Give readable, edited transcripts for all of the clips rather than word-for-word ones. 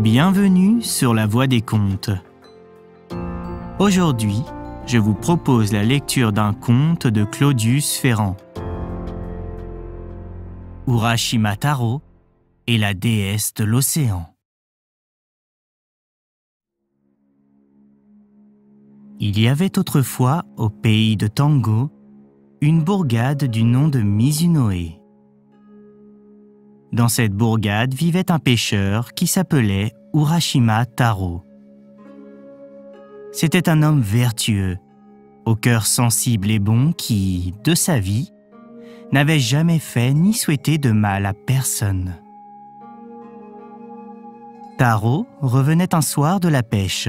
Bienvenue sur la Voie des Contes. Aujourd'hui, je vous propose la lecture d'un conte de Claudius Ferrand. Urashima Taro et la déesse de l'océan. Il y avait autrefois, au pays de Tango, une bourgade du nom de Mizunoe. Dans cette bourgade vivait un pêcheur qui s'appelait Urashima Taro. C'était un homme vertueux, au cœur sensible et bon qui, de sa vie, n'avait jamais fait ni souhaité de mal à personne. Taro revenait un soir de la pêche.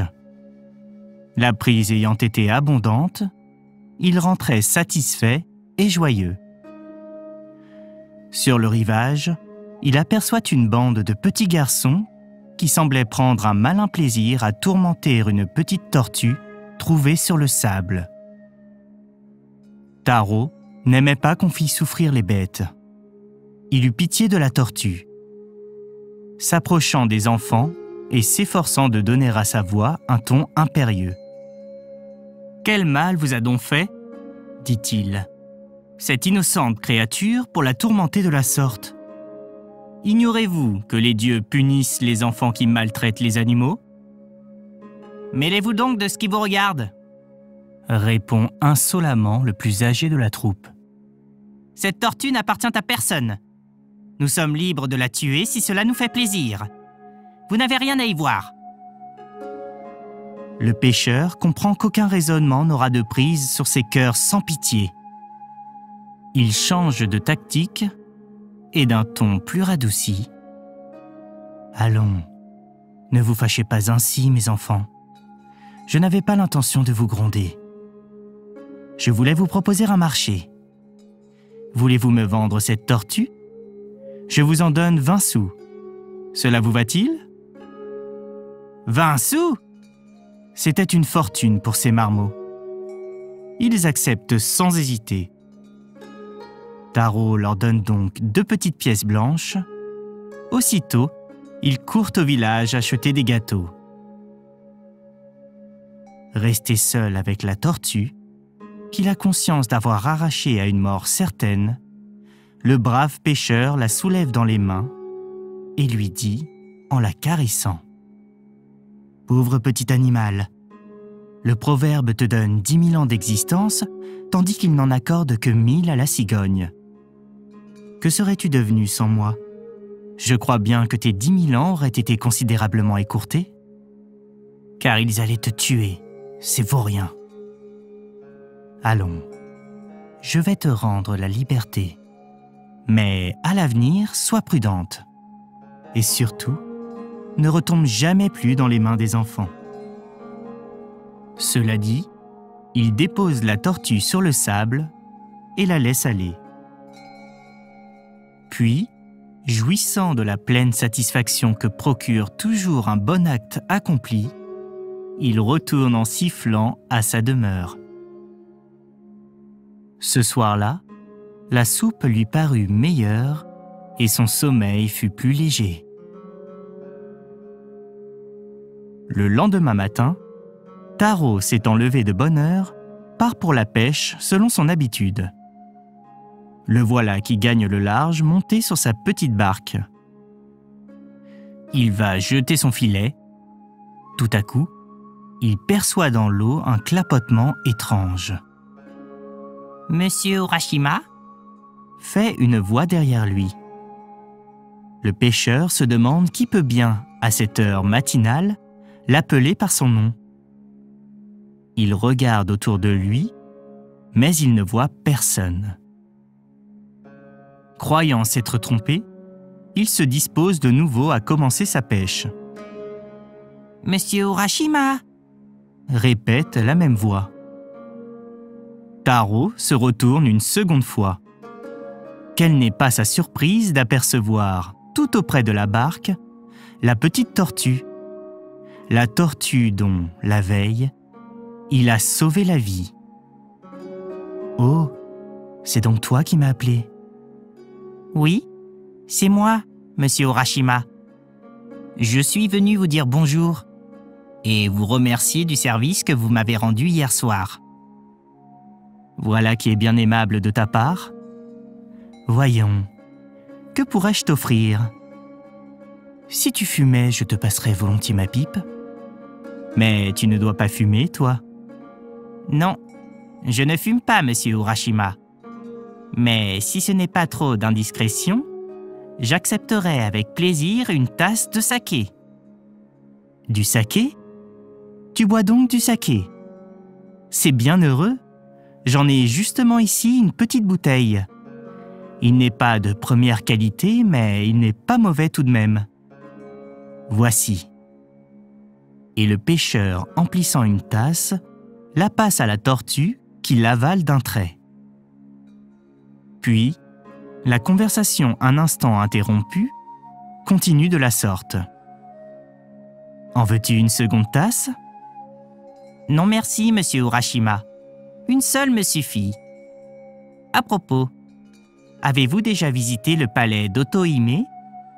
La prise ayant été abondante, il rentrait satisfait et joyeux. Sur le rivage, il aperçoit une bande de petits garçons qui semblaient prendre un malin plaisir à tourmenter une petite tortue trouvée sur le sable. Taro n'aimait pas qu'on fît souffrir les bêtes. Il eut pitié de la tortue. S'approchant des enfants et s'efforçant de donner à sa voix un ton impérieux. « Quel mal vous a donc fait ?» dit-il. « Cette innocente créature pour la tourmenter de la sorte. Ignorez-vous que les dieux punissent les enfants qui maltraitent les animaux ? Mêlez-vous donc de ce qui vous regarde !» répond insolemment le plus âgé de la troupe. « Cette tortue n'appartient à personne. Nous sommes libres de la tuer si cela nous fait plaisir. Vous n'avez rien à y voir. » Le pêcheur comprend qu'aucun raisonnement n'aura de prise sur ces cœurs sans pitié. Il change de tactique et d'un ton plus radouci. « Allons, ne vous fâchez pas ainsi, mes enfants. Je n'avais pas l'intention de vous gronder. Je voulais vous proposer un marché. Voulez-vous me vendre cette tortue ? Je vous en donne 20 sous. Cela vous va-t-il ? » 20 sous ? C'était une fortune pour ces marmots. Ils acceptent sans hésiter. Taro leur donne donc 2 petites pièces blanches. Aussitôt, ils courent au village acheter des gâteaux. Resté seul avec la tortue, qu'il a conscience d'avoir arrachée à une mort certaine, le brave pêcheur la soulève dans les mains et lui dit, en la caressant, « Pauvre petit animal, le proverbe te donne 10 000 ans d'existence, tandis qu'il n'en accorde que 1000 à la cigogne. Que serais-tu devenu sans moi ? Je crois bien que tes 10 000 ans auraient été considérablement écourtés. Car ils allaient te tuer, c'est vaurien. Allons, je vais te rendre la liberté. Mais à l'avenir, sois prudente. Et surtout, ne retombe jamais plus dans les mains des enfants. » Cela dit, il dépose la tortue sur le sable et la laisse aller. Puis, jouissant de la pleine satisfaction que procure toujours un bon acte accompli, il retourne en sifflant à sa demeure. Ce soir-là, la soupe lui parut meilleure et son sommeil fut plus léger. Le lendemain matin, Taro, s'étant levé de bonne heure, part pour la pêche selon son habitude. Le voilà qui gagne le large monté sur sa petite barque. Il va jeter son filet. Tout à coup, il perçoit dans l'eau un clapotement étrange. « Monsieur Urashima ?» fait une voix derrière lui. Le pêcheur se demande qui peut bien, à cette heure matinale, l'appeler par son nom. Il regarde autour de lui, mais il ne voit personne. Croyant s'être trompé, il se dispose de nouveau à commencer sa pêche. « Monsieur Urashima !» répète la même voix. Taro se retourne une seconde fois. Quelle n'est pas sa surprise d'apercevoir, tout auprès de la barque, la petite tortue. La tortue dont, la veille, il a sauvé la vie. « Oh, c'est donc toi qui m'as appelé ?»« Oui, c'est moi, monsieur Urashima. » Je suis venu vous dire bonjour et vous remercier du service que vous m'avez rendu hier soir. Voilà qui est bien aimable de ta part. Voyons, que pourrais-je t'offrir? Si tu fumais, je te passerais volontiers ma pipe. Mais tu ne dois pas fumer, toi? Non, je ne fume pas, monsieur Urashima. Mais si ce n'est pas trop d'indiscrétion, j'accepterai avec plaisir une tasse de saké. Du saké? Tu bois donc du saké? C'est bien heureux. J'en ai justement ici une petite bouteille. Il n'est pas de première qualité, mais il n'est pas mauvais tout de même. Voici. Et le pêcheur, emplissant une tasse, la passe à la tortue qui l'avale d'un trait. Puis, la conversation un instant interrompue continue de la sorte. En veux-tu une seconde tasse? Non merci, monsieur Urashima. Une seule me suffit. À propos, avez-vous déjà visité le palais d'Otohime,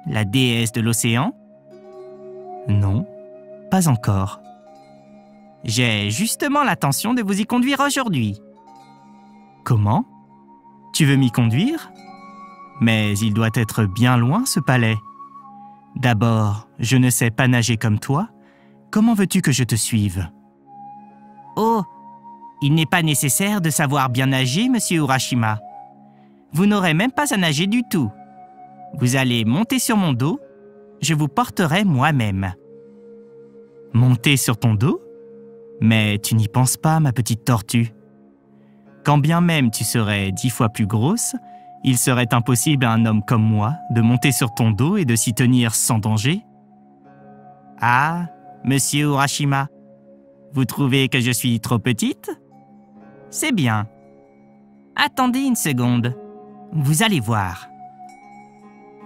la déesse de l'océan? Non, pas encore. J'ai justement l'intention de vous y conduire aujourd'hui. Comment? Tu veux m'y conduire? Mais il doit être bien loin, ce palais. D'abord, je ne sais pas nager comme toi. Comment veux-tu que je te suive? Oh, il n'est pas nécessaire de savoir bien nager, monsieur Urashima. Vous n'aurez même pas à nager du tout. Vous allez monter sur mon dos, je vous porterai moi-même. Monter sur ton dos? Mais tu n'y penses pas, ma petite tortue. Quand bien même tu serais 10 fois plus grosse, il serait impossible à un homme comme moi de monter sur ton dos et de s'y tenir sans danger. Ah, monsieur Urashima, vous trouvez que je suis trop petite? C'est bien. Attendez une seconde, vous allez voir.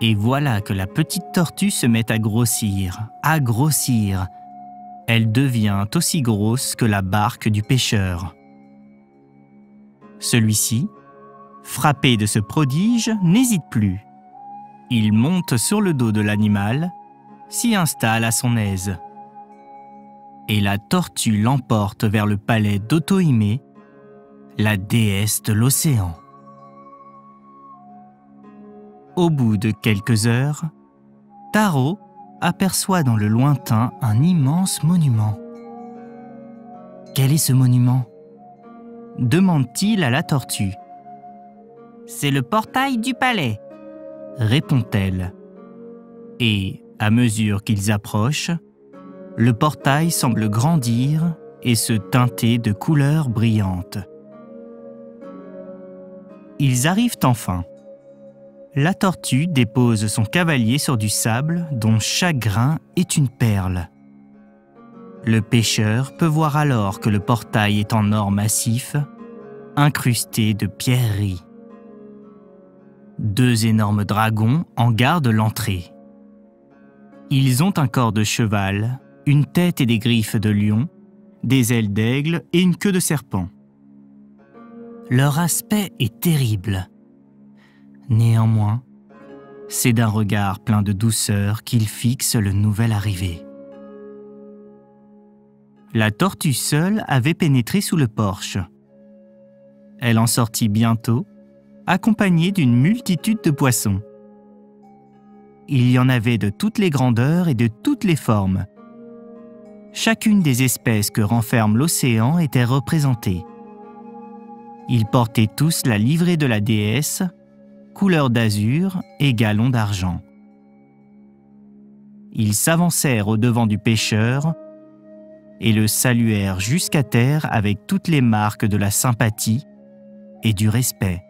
Et voilà que la petite tortue se met à grossir, à grossir. Elle devient aussi grosse que la barque du pêcheur. Celui-ci, frappé de ce prodige, n'hésite plus. Il monte sur le dos de l'animal, s'y installe à son aise. Et la tortue l'emporte vers le palais d'Otohime, la déesse de l'océan. Au bout de quelques heures, Taro aperçoit dans le lointain un immense monument. Quel est ce monument? Demande-t-il à la tortue. C'est le portail du palais, répond-elle. Et, à mesure qu'ils approchent, le portail semble grandir et se teinter de couleurs brillantes. Ils arrivent enfin. La tortue dépose son cavalier sur du sable dont chaque grain est une perle. Le pêcheur peut voir alors que le portail est en or massif, incrusté de pierreries. 2 énormes dragons en gardent l'entrée. Ils ont un corps de cheval, une tête et des griffes de lion, des ailes d'aigle et une queue de serpent. Leur aspect est terrible. Néanmoins, c'est d'un regard plein de douceur qu'ils fixent le nouvel arrivé. La tortue seule avait pénétré sous le porche. Elle en sortit bientôt, accompagnée d'une multitude de poissons. Il y en avait de toutes les grandeurs et de toutes les formes. Chacune des espèces que renferme l'océan était représentée. Ils portaient tous la livrée de la déesse, couleur d'azur et galons d'argent. Ils s'avancèrent au-devant du pêcheur et le saluèrent jusqu'à terre avec toutes les marques de la sympathie et du respect.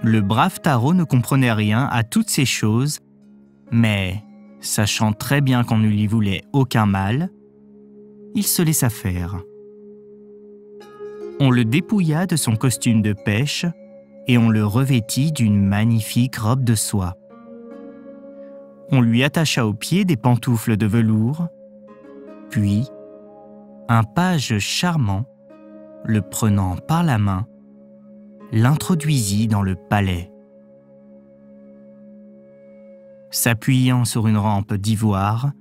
Le brave Taro ne comprenait rien à toutes ces choses, mais, sachant très bien qu'on ne lui voulait aucun mal, il se laissa faire. On le dépouilla de son costume de pêche et on le revêtit d'une magnifique robe de soie. On lui attacha aux pieds des pantoufles de velours, puis un page charmant, le prenant par la main, l'introduisit dans le palais. S'appuyant sur une rampe d'ivoire,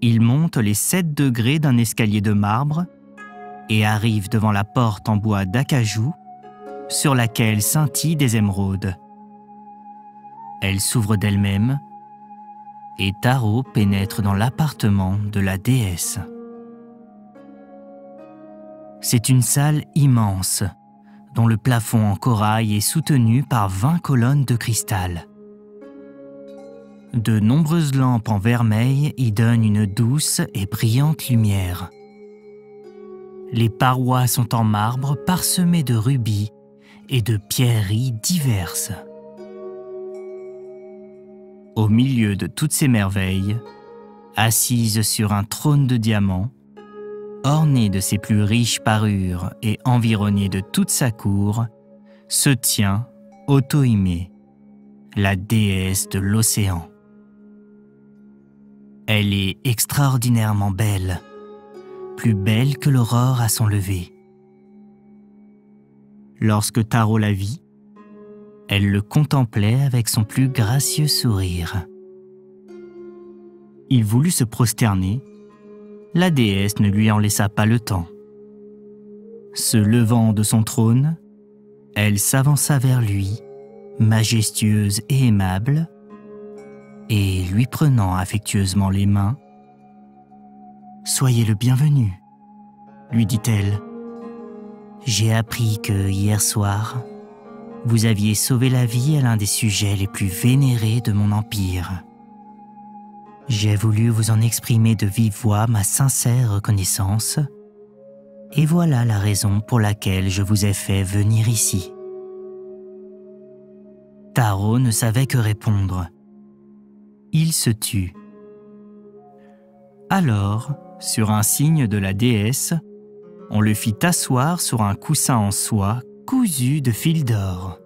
il monte les 7 degrés d'un escalier de marbre et arrive devant la porte en bois d'acajou sur laquelle scintillent des émeraudes. Elle s'ouvre d'elle-même et Taro pénètre dans l'appartement de la déesse. C'est une salle immense, dont le plafond en corail est soutenu par 20 colonnes de cristal. De nombreuses lampes en vermeil y donnent une douce et brillante lumière. Les parois sont en marbre parsemées de rubis et de pierreries diverses. Au milieu de toutes ces merveilles, assise sur un trône de diamants, orné de ses plus riches parures et environné de toute sa cour, se tient Otohime, la déesse de l'océan. Elle est extraordinairement belle, plus belle que l'aurore à son lever. Lorsque Taro la vit, elle le contemplait avec son plus gracieux sourire. Il voulut se prosterner. La déesse ne lui en laissa pas le temps. Se levant de son trône, elle s'avança vers lui, majestueuse et aimable, et lui prenant affectueusement les mains, « Soyez le bienvenu », lui dit-elle. « J'ai appris que hier soir, vous aviez sauvé la vie à l'un des sujets les plus vénérés de mon empire. J'ai voulu vous en exprimer de vive voix ma sincère reconnaissance, et voilà la raison pour laquelle je vous ai fait venir ici. » Taro ne savait que répondre. Il se tut. Alors, sur un signe de la déesse, on le fit asseoir sur un coussin en soie cousu de fil d'or.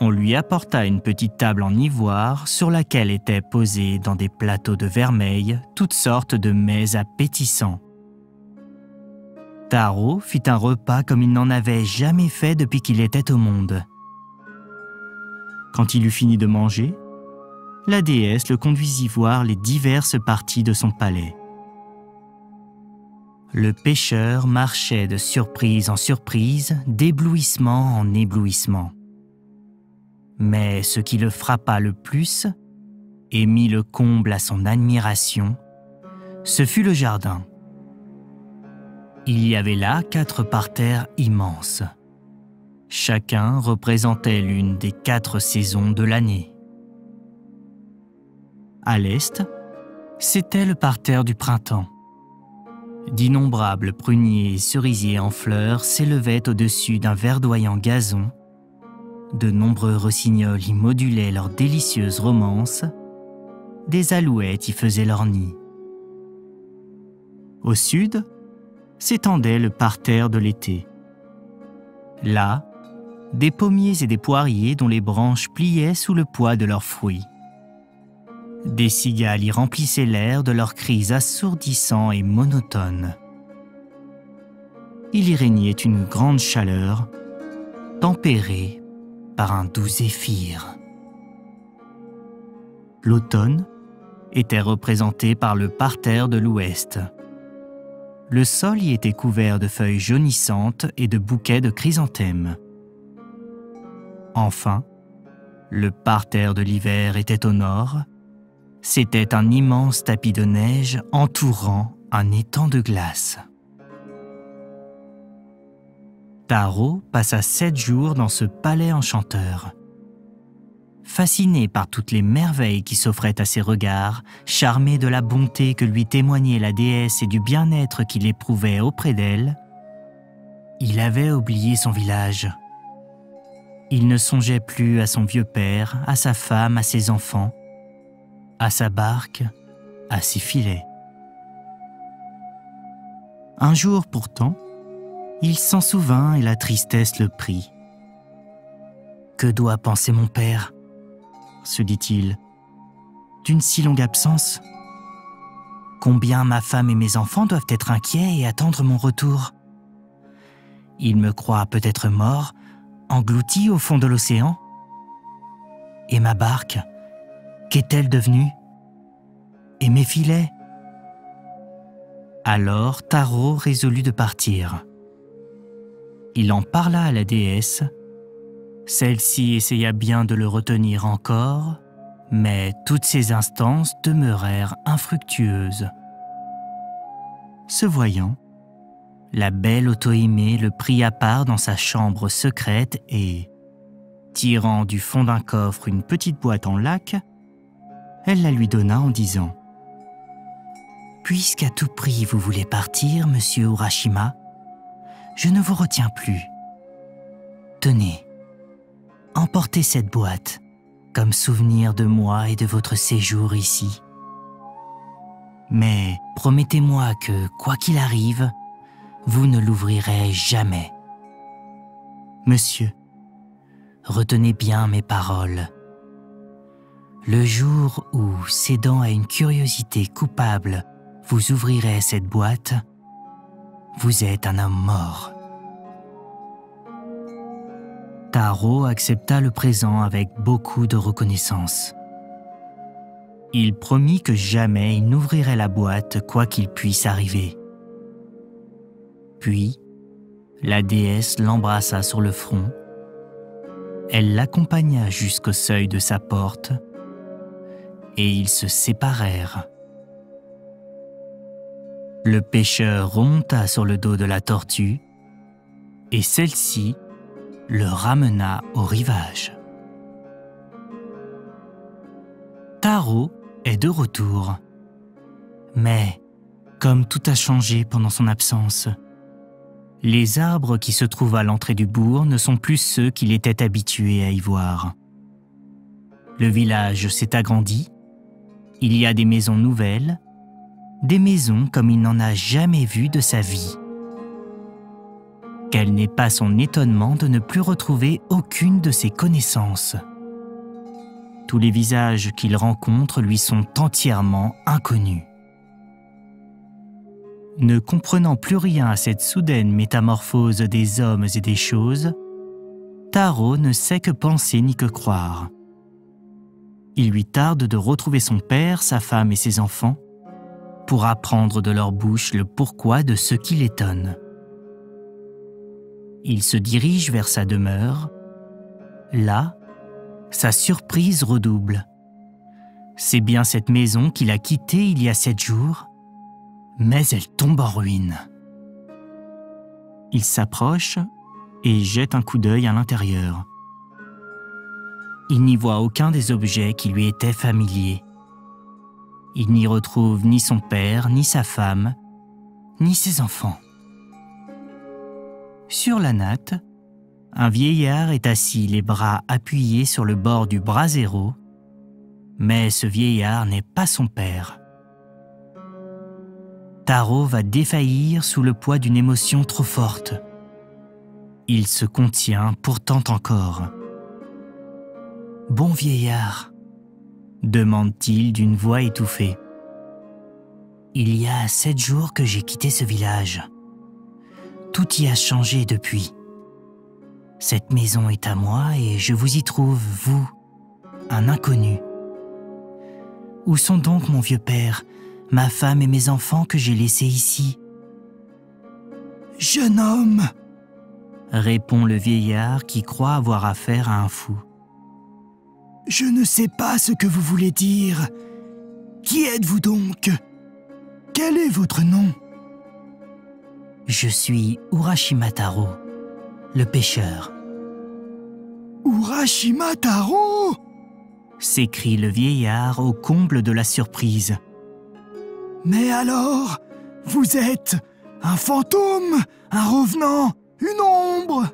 On lui apporta une petite table en ivoire sur laquelle étaient posés dans des plateaux de vermeil toutes sortes de mets appétissants. Taro fit un repas comme il n'en avait jamais fait depuis qu'il était au monde. Quand il eut fini de manger, la déesse le conduisit voir les diverses parties de son palais. Le pêcheur marchait de surprise en surprise, d'éblouissement en éblouissement. Mais ce qui le frappa le plus et mit le comble à son admiration, ce fut le jardin. Il y avait là 4 parterres immenses. Chacun représentait l'une des 4 saisons de l'année. À l'est, c'était le parterre du printemps. D'innombrables pruniers et cerisiers en fleurs s'élevaient au-dessus d'un verdoyant gazon. De nombreux rossignols y modulaient leurs délicieuses romances. Des alouettes y faisaient leur nid. Au sud, s'étendait le parterre de l'été. Là, des pommiers et des poiriers dont les branches pliaient sous le poids de leurs fruits. Des cigales y remplissaient l'air de leurs cris assourdissants et monotones. Il y régnait une grande chaleur, tempérée par un doux zéphyr. L'automne était représenté par le parterre de l'ouest. Le sol y était couvert de feuilles jaunissantes et de bouquets de chrysanthèmes. Enfin, le parterre de l'hiver était au nord. C'était un immense tapis de neige entourant un étang de glace. Taro passa 7 jours dans ce palais enchanteur. Fasciné par toutes les merveilles qui s'offraient à ses regards, charmé de la bonté que lui témoignait la déesse et du bien-être qu'il éprouvait auprès d'elle, il avait oublié son village. Il ne songeait plus à son vieux père, à sa femme, à ses enfants, à sa barque, à ses filets. Un jour pourtant, il s'en souvint et la tristesse le prit. « Que doit penser mon père ?» se dit-il, « d'une si longue absence ? Combien ma femme et mes enfants doivent être inquiets et attendre mon retour ? Ils me croient peut-être mort, englouti au fond de l'océan ? Et ma barque, Qu'est-elle devenue? Et mes filets? Alors Taro résolut de partir. Il en parla à la déesse. Celle-ci essaya bien de le retenir encore, mais toutes ses instances demeurèrent infructueuses. Ce voyant, la belle Otohime le prit à part dans sa chambre secrète et, tirant du fond d'un coffre une petite boîte en laque, elle la lui donna en disant « Puisqu'à tout prix vous voulez partir, monsieur Urashima, je ne vous retiens plus. Tenez, emportez cette boîte comme souvenir de moi et de votre séjour ici. Mais promettez-moi que, quoi qu'il arrive, vous ne l'ouvrirez jamais. Monsieur, retenez bien mes paroles. Le jour où, cédant à une curiosité coupable, vous ouvrirez cette boîte, vous êtes un homme mort. » Taro accepta le présent avec beaucoup de reconnaissance. Il promit que jamais il n'ouvrirait la boîte quoi qu'il puisse arriver. Puis, la déesse l'embrassa sur le front. Elle l'accompagna jusqu'au seuil de sa porte et ils se séparèrent. Le pêcheur remonta sur le dos de la tortue et celle-ci le ramena au rivage. Taro est de retour. Mais, comme tout a changé pendant son absence, les arbres qui se trouvent à l'entrée du bourg ne sont plus ceux qu'il était habitué à y voir. Le village s'est agrandi, il y a des maisons nouvelles, des maisons comme il n'en a jamais vu de sa vie. Quel n'est pas son étonnement de ne plus retrouver aucune de ses connaissances. Tous les visages qu'il rencontre lui sont entièrement inconnus. Ne comprenant plus rien à cette soudaine métamorphose des hommes et des choses, Taro ne sait que penser ni que croire. Il lui tarde de retrouver son père, sa femme et ses enfants, pour apprendre de leur bouche le pourquoi de ce qui l'étonne. Il se dirige vers sa demeure. Là, sa surprise redouble. C'est bien cette maison qu'il a quittée il y a 7 jours, mais elle tombe en ruine. Il s'approche et jette un coup d'œil à l'intérieur. Il n'y voit aucun des objets qui lui étaient familiers. Il n'y retrouve ni son père, ni sa femme, ni ses enfants. Sur la natte, un vieillard est assis les bras appuyés sur le bord du brasero, mais ce vieillard n'est pas son père. Taro va défaillir sous le poids d'une émotion trop forte. Il se contient pourtant encore. « Bon vieillard », demande-t-il d'une voix étouffée. « Il y a 7 jours que j'ai quitté ce village. Tout y a changé depuis. Cette maison est à moi et je vous y trouve, vous, un inconnu. Où sont donc mon vieux père, ma femme et mes enfants que j'ai laissés ici ?»« Jeune homme !» répond le vieillard qui croit avoir affaire à un fou. « Je ne sais pas ce que vous voulez dire. Qui êtes-vous donc? Quel est votre nom ?»« Je suis Urashima Taro, le pêcheur. »« Urashima Taro !» s'écrie le vieillard au comble de la surprise. « Mais alors, vous êtes un fantôme, un revenant, une ombre !»«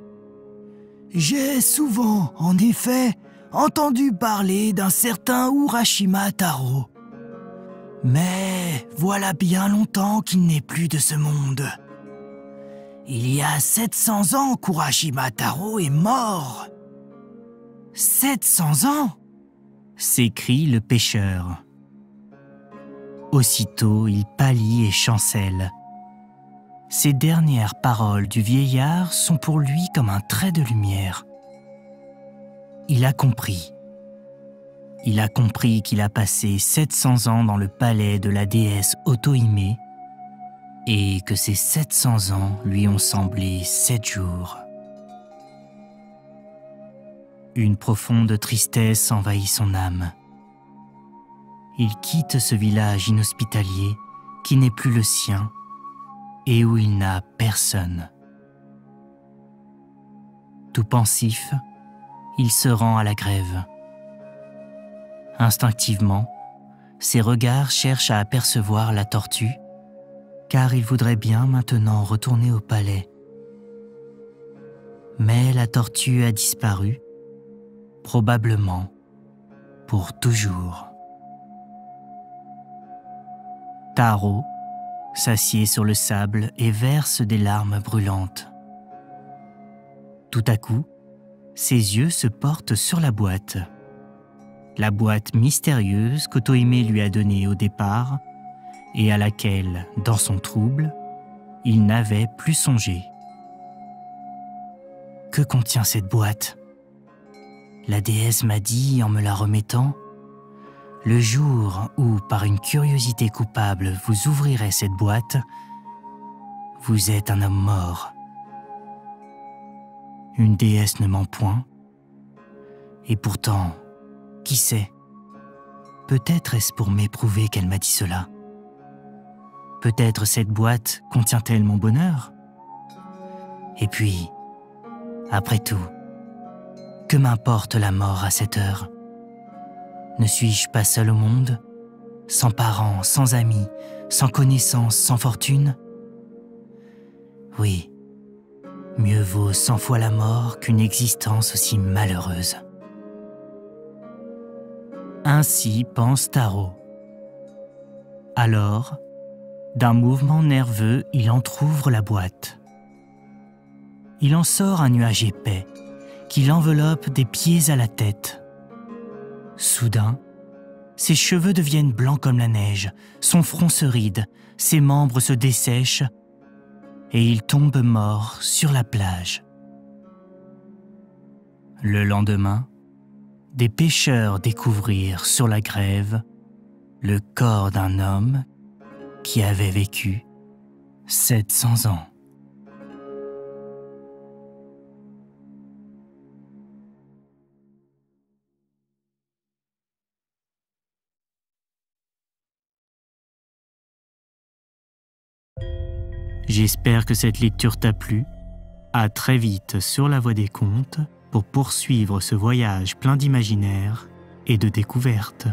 J'ai souvent, en effet, entendu parler d'un certain Urashima Taro. Mais voilà bien longtemps qu'il n'est plus de ce monde. Il y a 700 ans qu'Urashima Taro est mort. »« 700 ans !» s'écrie le pêcheur. Aussitôt, il pâlit et chancelle. Ces dernières paroles du vieillard sont pour lui comme un trait de lumière. Il a compris. il a compris qu'il a passé 700 ans dans le palais de la déesse Otohime et que ces 700 ans lui ont semblé 7 jours. Une profonde tristesse envahit son âme. Il quitte ce village inhospitalier qui n'est plus le sien et où il n'a personne. Tout pensif, il se rend à la grève. Instinctivement, ses regards cherchent à apercevoir la tortue, car il voudrait bien maintenant retourner au palais. Mais la tortue a disparu, probablement pour toujours. Taro s'assied sur le sable et verse des larmes brûlantes. Tout à coup, ses yeux se portent sur la boîte mystérieuse qu'Otohime lui a donnée au départ et à laquelle, dans son trouble, il n'avait plus songé. Que contient cette boîte? La déesse m'a dit en me la remettant, « Le jour où, par une curiosité coupable, vous ouvrirez cette boîte, vous êtes un homme mort. » Une déesse ne ment point. Et pourtant, qui sait? Peut-être est-ce pour m'éprouver qu'elle m'a dit cela. Peut-être cette boîte contient-elle mon bonheur? Et puis, après tout, que m'importe la mort à cette heure? Ne suis-je pas seul au monde, sans parents, sans amis, sans connaissances, sans fortune? Oui, mieux vaut 100 fois la mort qu'une existence aussi malheureuse. Ainsi pense Taro. Alors, d'un mouvement nerveux, il entr'ouvre la boîte. Il en sort un nuage épais qui l'enveloppe des pieds à la tête. Soudain, ses cheveux deviennent blancs comme la neige, son front se ride, ses membres se dessèchent et il tombe mort sur la plage. Le lendemain, des pêcheurs découvrirent sur la grève le corps d'un homme qui avait vécu 700 ans. J'espère que cette lecture t'a plu. À très vite sur la Voie des Contes pour poursuivre ce voyage plein d'imaginaire et de découvertes.